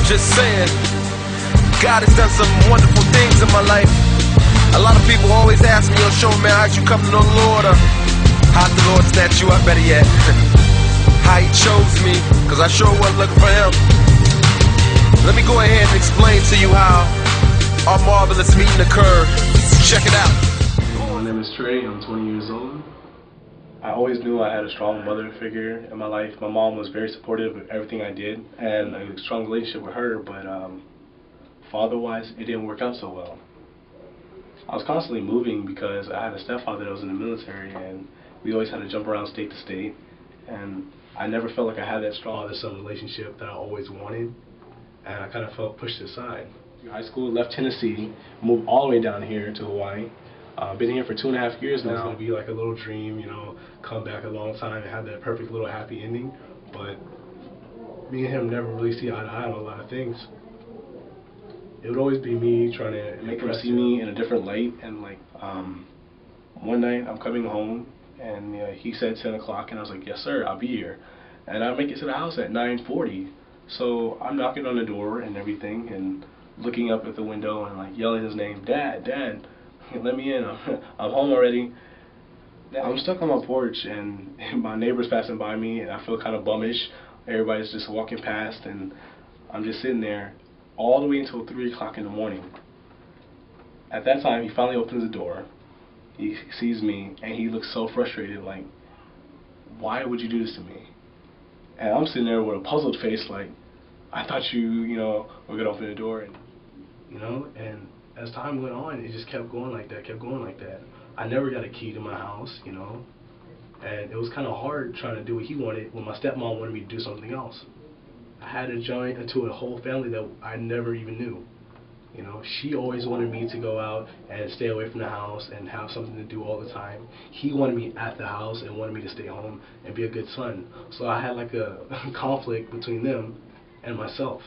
just saying, God has done some wonderful things in my life. A lot of people always ask me on show, man, how'd you come to know the Lord? Or how'd the Lord snatch you up, better yet? How he chose me, because I sure wasn't looking for him. Let me go ahead and explain to you how our marvelous meeting occurred. Check it out. My name is Trey. I'm 20 years old. I always knew I had a strong mother figure in my life. My mom was very supportive of everything I did and a strong relationship with her, but father-wise, it didn't work out so well. I was constantly moving because I had a stepfather that was in the military, and we always had to jump around state to state, and I never felt like I had that strong father-son relationship that I always wanted, and I kind of felt pushed aside. In high school, left Tennessee, moved all the way down here to Hawaii. Been here for 2.5 years now. It's going to be like a little dream, you know, come back a long time and have that perfect little happy ending, but me and him never really see eye to eye on a lot of things. It would always be me trying to make him see me in a different light, and like one night I'm coming home and he said 10 o'clock and I was like, yes sir, I'll be here. And I make it to the house at 9:40. So I'm knocking on the door and everything and looking up at the window and like yelling his name, Dad, Dad, let me in, I'm home already. I'm stuck on my porch and my neighbor's passing by me and I feel kind of bummish. Everybody's just walking past and I'm just sitting there all the way until 3 o'clock in the morning. At that time, he finally opens the door, he sees me, and he looks so frustrated, like, why would you do this to me? And I'm sitting there with a puzzled face, like, I thought you know, were gonna open the door, and, you know, and as time went on, it just kept going like that, kept going like that. I never got a key to my house, you know, and it was kind of hard trying to do what he wanted when my stepmom wanted me to do something else. I had to join into a whole family that I never even knew. You know, she always wanted me to go out and stay away from the house and have something to do all the time. He wanted me at the house and wanted me to stay home and be a good son. So I had like a conflict between them and myself.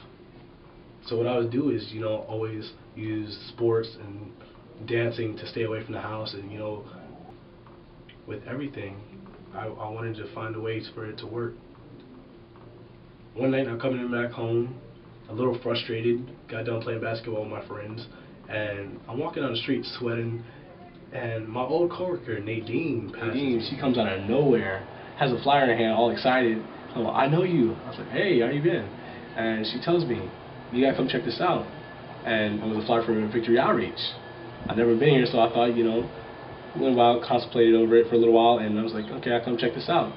So what I would do is, you know, always use sports and dancing to stay away from the house, and, you know, with everything, I wanted to find a way for it to work. One night I'm coming back home, a little frustrated, got done playing basketball with my friends, and I'm walking down the street sweating, and my old coworker, Nadine, she comes out of nowhere, has a flyer in her hand, all excited. I'm like, I know you. I was like, hey, how you been? And she tells me, you gotta come check this out. And it was a flyer for Victory Outreach. I'd never been here, so I thought, you know, went about, contemplated over it for a little while, and I was like, okay, I'll come check this out.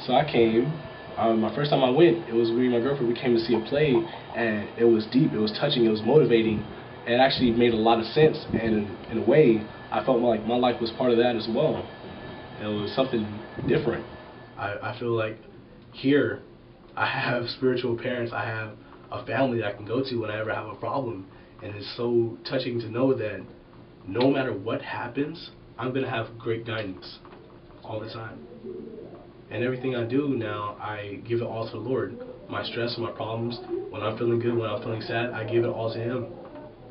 So I came. My first time I went, it was me and my girlfriend. We came to see a play, and it was deep, it was touching, it was motivating. It actually made a lot of sense, and in a way, I felt like my life was part of that as well. It was something different. I feel like here, I have spiritual parents, I have a family that I can go to when I ever have a problem, and it's so touching to know that no matter what happens, I'm going to have great guidance all the time. And everything I do now, I give it all to the Lord. My stress, my problems, when I'm feeling good, when I'm feeling sad, I give it all to Him.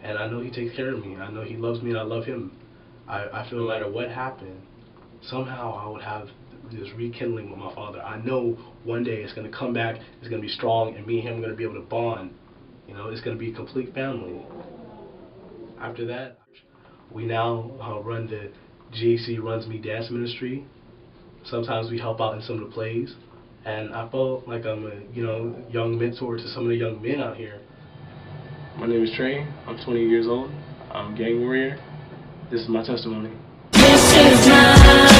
And I know He takes care of me. I know He loves me and I love Him. I feel no matter what happened, somehow I would have this rekindling with my Father. I know one day it's going to come back, it's going to be strong, and me and Him are going to be able to bond. You know, it's going to be a complete family. After that, we now run the G.A.N.G Runs Me Dance Ministry. Sometimes we help out in some of the plays, and I felt like I'm a, you know, young mentor to some of the young men out here. My name is Trey. I'm 20 years old. I'm a gang warrior. This is my testimony. This is my